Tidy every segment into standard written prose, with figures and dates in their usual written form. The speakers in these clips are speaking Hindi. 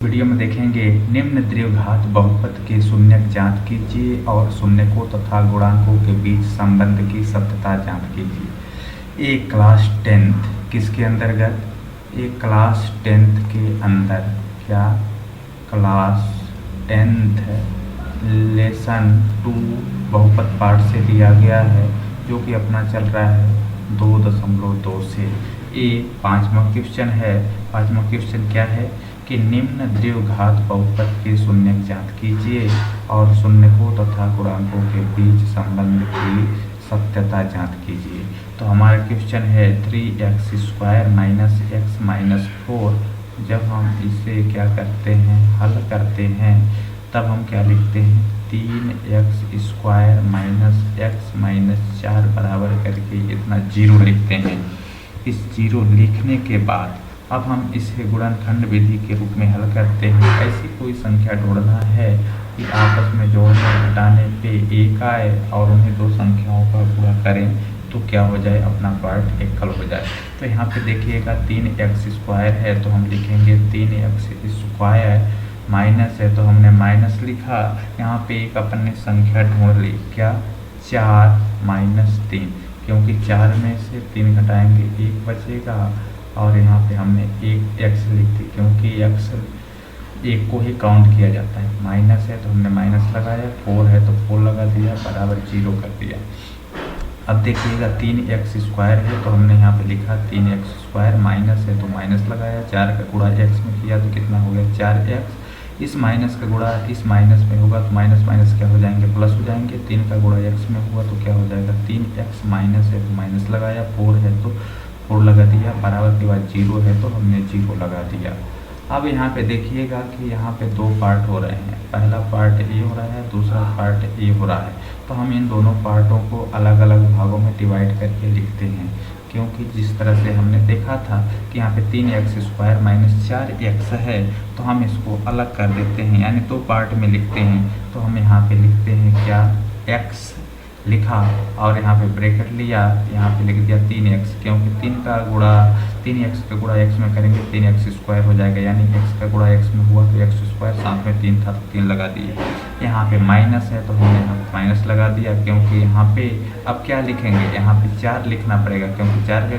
वीडियो में देखेंगे निम्न द्विघात बहुपद के शून्यक जांच कीजिए और शून्यकों तथा गुणांकों के बीच संबंध की सत्यता जांच कीजिए। एक क्लास 10th किसके अंतर्गत? एक क्लास 10th के अंदर क्या क्लास 10th लेसन 2 बहुपद पाठ से दिया गया है जो कि अपना चल रहा है 2.2 से। ये पांचवा क्वेश्चन है। पांचवा क्वेश्चन क्या है कि निम्न द्विघात बहुपद के शून्यक जांच कीजिए और शून्यकों तथा गुणांकों के बीच संबंध की सत्यता जांच कीजिए। तो हमारा क्वेश्चन है 3x² - x - 4। जब हम इसे क्या करते हैं, हल करते हैं, तब हम क्या लिखते हैं 3x² - x - 4 बराबर करके इतना 0 लिखते हैं। इस 0 लिखने के बाद अब हम इसे गुणनखंड विधि के रूप में हल करते हैं। ऐसी कोई संख्या ढूंढना है कि आपस में जोड़ने घटाने पे एक आए और उन्हें दो संख्याओं का गुणा करें तो क्या हो जाए, अपना पार्ट एकल हो जाए। तो यहाँ पे देखिएगा 3x² है तो हम लिखेंगे 3x² माइनस है तो हमने माइनस लिखा। यहाँ पे एक अपन ने संख्या ढूंढ ली, क्या 4 - 3, क्योंकि 4 में से 3 घटाएंगे 1 बचेगा और यहाँ पे हमने एक x लिख दी क्योंकि x एक को ही काउंट किया जाता है। माइनस है तो हमने माइनस लगाया, 4 है तो 4 लगा दिया, बराबर 0 कर दिया। अब देखिएगा 3x² है तो हमने यहाँ पे लिखा 3x², माइनस है तो माइनस लगाया, 4 का गुणा x में किया तो कितना हो गया 4x। इस माइनस का गुणा इस माइनस में होगा तो माइनस माइनस क्या हो जाएंगे, प्लस हो जाएंगे। 3 का गुणा x में हुआ तो क्या हो जाएगा 3x, माइनस है तो माइनस लगाया, 4 है तो 4 लगा दिया, बराबर के बाद 0 है तो हमने 0 लगा दिया। अब यहाँ पे देखिएगा कि यहाँ पे दो पार्ट हो रहे हैं, पहला पार्ट ए हो रहा है, दूसरा पार्ट ए हो रहा है। तो हम इन दोनों पार्टों को अलग अलग भागों में डिवाइड करके लिखते हैं, क्योंकि जिस तरह से हमने देखा था कि यहाँ पे 3x² - 4x है तो हम इसको अलग कर देते हैं, यानी दो पार्ट में लिखते हैं। तो हम यहाँ पे लिखते हैं क्या, x लिखा और यहाँ पे ब्रैकेट लिया, यहाँ पे लिख दिया 3x, क्योंकि 3x का गुणा x में करेंगे 3x² हो जाएगा, यानी x का गुणा x में हुआ तो x², साथ में 3 था तो 3 लगा दिए। यहाँ पे माइनस है तो हमने यहाँ माइनस लगा दिया, क्योंकि यहाँ पे अब क्या लिखेंगे, यहाँ पे 4 लिखना पड़ेगा, क्योंकि 4 का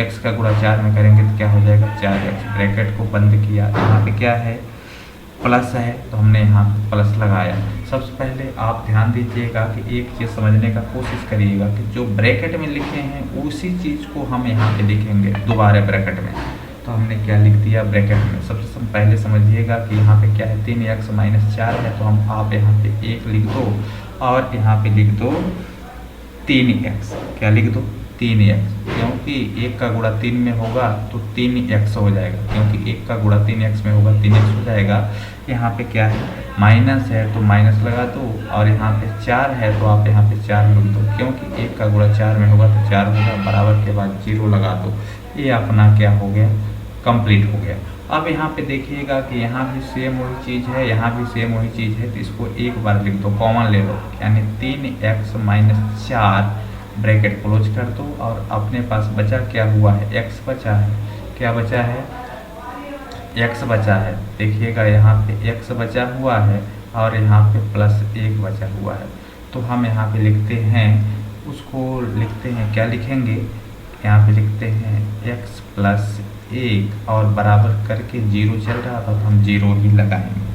x का गुणा 4 में करेंगे तो क्या हो जाएगा 4x। ब्रैकेट को बंद किया, यहाँ पे क्या है प्लस है तो हमने यहाँ प्लस लगाया। सबसे पहले आप ध्यान दीजिएगा कि एक चीज़ समझने का कोशिश करिएगा कि जो ब्रैकेट में लिखे हैं उसी चीज़ को हम यहाँ पे लिखेंगे दोबारा ब्रैकेट में। तो हमने क्या लिख दिया ब्रैकेट में, सबसे पहले समझिएगा कि यहाँ पे क्या है 3x - 4 है तो हम आप यहाँ पे 1 लिख दो और यहाँ पे लिख दो 3x। क्या लिख दो 3x, क्योंकि 1 का गुणा 3 में होगा तो 3x हो जाएगा, क्योंकि 1 का गुणा 3x में होगा 3x हो जाएगा। यहाँ पे क्या है माइनस है तो माइनस लगा दो और यहाँ पे 4 है तो आप यहाँ पे 4 लिख दो, क्योंकि 1 का गुणा 4 में होगा तो 4 होगा, बराबर के बाद 0 लगा दो। ये अपना क्या हो गया, कंप्लीट हो गया। अब यहाँ पे देखिएगा कि यहाँ भी सेम वही चीज़ है, यहाँ भी सेम वही चीज़ है, तो इसको एक बार लिख दो, कॉमन ले लो, यानी 3x - 4 ब्रैकेट क्लोज कर दो और अपने पास बचा क्या हुआ है, x बचा है। क्या बचा है, x बचा है। देखिएगा यहाँ पे x बचा हुआ है और यहाँ पे +1 बचा हुआ है। तो हम यहाँ पे लिखते हैं, उसको लिखते हैं, क्या लिखेंगे, यहाँ पे लिखते हैं x + 1 और बराबर करके 0 चल रहा था तो हम 0 ही लगाएंगे।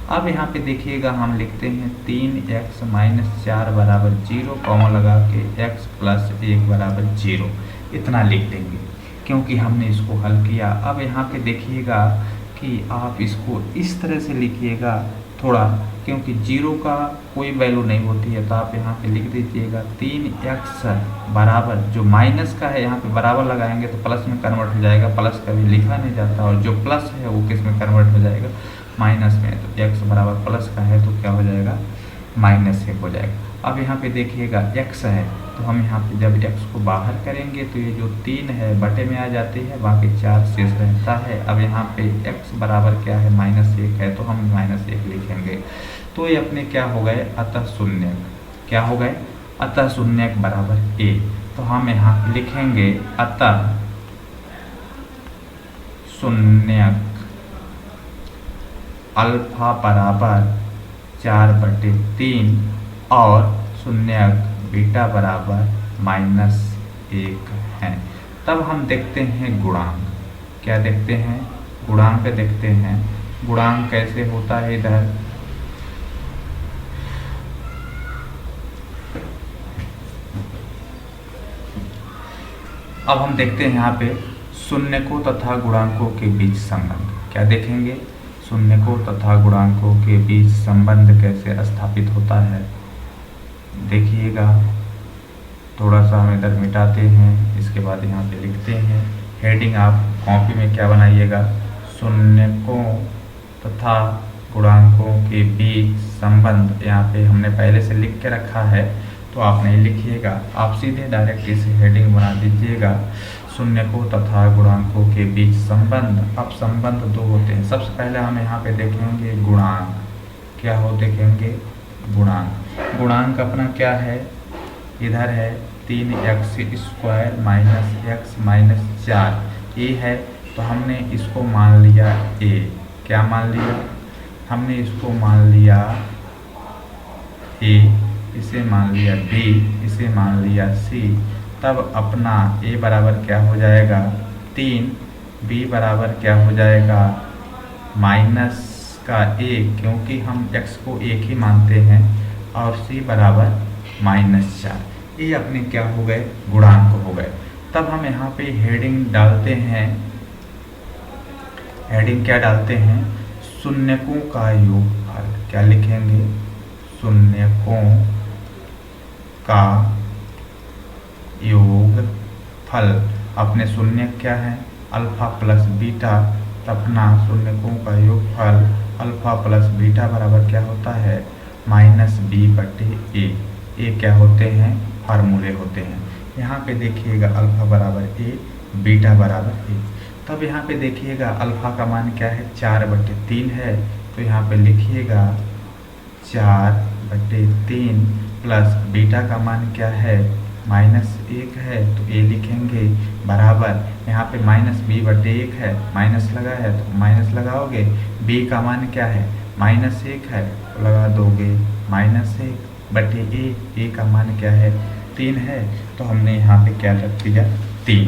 अब यहाँ पे देखिएगा हम लिखते हैं 3x - 4 बराबर 0, कॉमा लगा के x + 1 बराबर 0, इतना लिख देंगे क्योंकि हमने इसको हल किया। अब यहाँ पे देखिएगा कि आप इसको इस तरह से लिखिएगा थोड़ा, क्योंकि 0 का कोई वैल्यू नहीं होती है, तो आप यहाँ पे लिख दीजिएगा 3x बराबर, जो माइनस का है यहाँ पे बराबर लगाएंगे तो प्लस में कन्वर्ट हो जाएगा, प्लस कभी लिखा नहीं जाता, और जो प्लस है वो किस में कन्वर्ट हो जाएगा, माइनस में। तो x बराबर प्लस का है तो क्या हो जाएगा -1 हो जाएगा। अब यहाँ पे देखिएगा x है तो हम यहाँ पे जब x को बाहर करेंगे तो ये जो 3 है बटे में आ जाती है, बाकी 4 शेष रहता है। अब यहाँ पे x बराबर क्या है -1 है तो हम -1 लिखेंगे। तो ये अपने क्या हो गए, अतः शून्यक। क्या हो गए, अतः शून्यक बराबर a। तो हम यहाँ लिखेंगे अतः शून्यक अल्फा बराबर 4/3 और शून्यक बीटा बराबर -1 है। तब हम देखते हैं गुणांक। क्या देखते हैं? गुणांक देखते हैं। गुणांक कैसे होता है इधर? अब हम देखते हैं यहाँ पे शून्यकों तथा गुणांकों के बीच संबंध। क्या देखेंगे? शून्यकों तथा गुणांकों के बीच संबंध कैसे स्थापित होता है। देखिएगा, थोड़ा सा हम इधर मिटाते हैं, इसके बाद यहाँ पे लिखते हैं। हेडिंग आप कॉपी में क्या बनाइएगा? शून्यकों तथा गुणांकों के बीच संबंध। यहाँ पे हमने पहले से लिख के रखा है तो आप नहीं लिखिएगा, आप सीधे डायरेक्ट इसे हेडिंग बना दीजिएगा, शून्यकों तथा गुणांकों के बीच संबंध। अब संबंध दो होते हैं। सबसे पहले हम यहाँ पे देखेंगे गुणांक। क्या हो? देखेंगे गुणांक। गुणांक अपना क्या है? इधर है 3x² - x - 4 ये है, तो हमने इसको मान लिया a। क्या मान लिया? हमने इसको मान लिया a, इसे मान लिया b, इसे मान लिया c। तब अपना a बराबर क्या हो जाएगा? 3, b बराबर क्या हो जाएगा? -1, क्योंकि हम x को 1 ही मानते हैं, और c बराबर -4। ये अपने क्या हो गए? गुणांक हो गए। तब हम यहाँ पे हेडिंग डालते हैं। हेडिंग क्या डालते हैं? शून्यकों का योगफल। क्या लिखेंगे? शून्यकों का योगफल। अपने शून्य क्या है? Alpha plus beta. अपना शून्यकों का योगफल अल्फा प्लस बीटा बराबर क्या होता है? -b/a। ये क्या होते हैं? फार्मूले होते हैं। यहाँ पे देखिएगा अल्फा बराबर a, बीटा बराबर a। तब यहाँ पे देखिएगा अल्फा का मान क्या है? 4/3 है, तो यहाँ पे लिखिएगा 4/3 प्लस बीटा का मान क्या है? -1 है, तो a लिखेंगे बराबर, यहाँ पे -b/1 है, माइनस लगा है तो माइनस लगाओगे। b का मान क्या है? -1 है, तो लगा दोगे -1/a। a का मान क्या है? 3 है, तो हमने यहाँ पे क्या रख दिया? 3।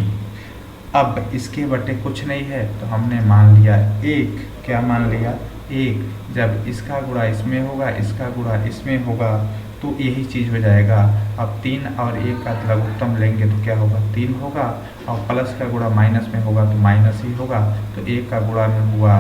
अब इसके बटे कुछ नहीं है, तो हमने मान लिया 1। क्या मान लिया? 1। जब इसका गुणा इसमें होगा, इसका गुणा इसमें होगा, तो यही चीज़ हो जाएगा। अब 3 और 1 का लघुत्तम लेंगे तो क्या होगा? 3 होगा, और प्लस का गुणा माइनस में होगा तो माइनस ही होगा। तो 1 का गुणा में हुआ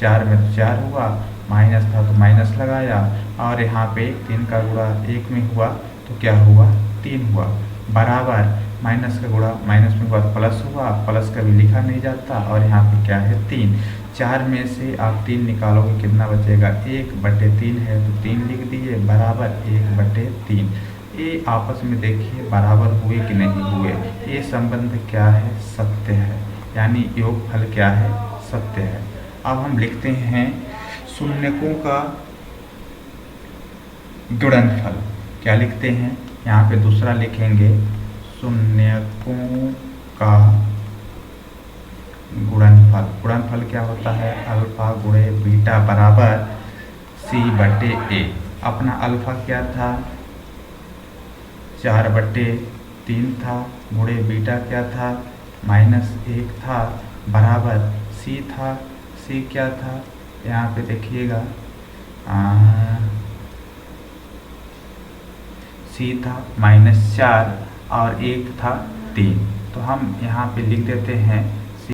4 में तो 4 हुआ, माइनस था तो माइनस लगाया, और यहाँ पे 3 का गुणा 1 में हुआ तो क्या हुआ? 3 हुआ, बराबर माइनस का गुणा माइनस में हुआ तो प्लस हुआ, प्लस कभी लिखा नहीं जाता, और यहाँ पे क्या है? 3। 4 में से आप 3 निकालोगे, कितना बचेगा? 1/3 है, तो 3 लिख दिए, बराबर 1/3। ये आपस में देखिए बराबर हुए कि नहीं हुए। ये संबंध क्या है? सत्य है, यानी योगफल क्या है? सत्य है। अब हम लिखते हैं शून्यकों का गुणनफल। क्या लिखते हैं? यहाँ पे दूसरा लिखेंगे शून्यकों का गुणनफल। गुणनफल क्या होता है? अल्फा गुणे बीटा बराबर c/a। अपना अल्फा क्या था? 4/3 था, गुणे बीटा क्या था? -1 था, बराबर c था। c क्या था? यहाँ पे देखिएगा c था -4 और 1 था 3। तो हम यहाँ पे लिख देते हैं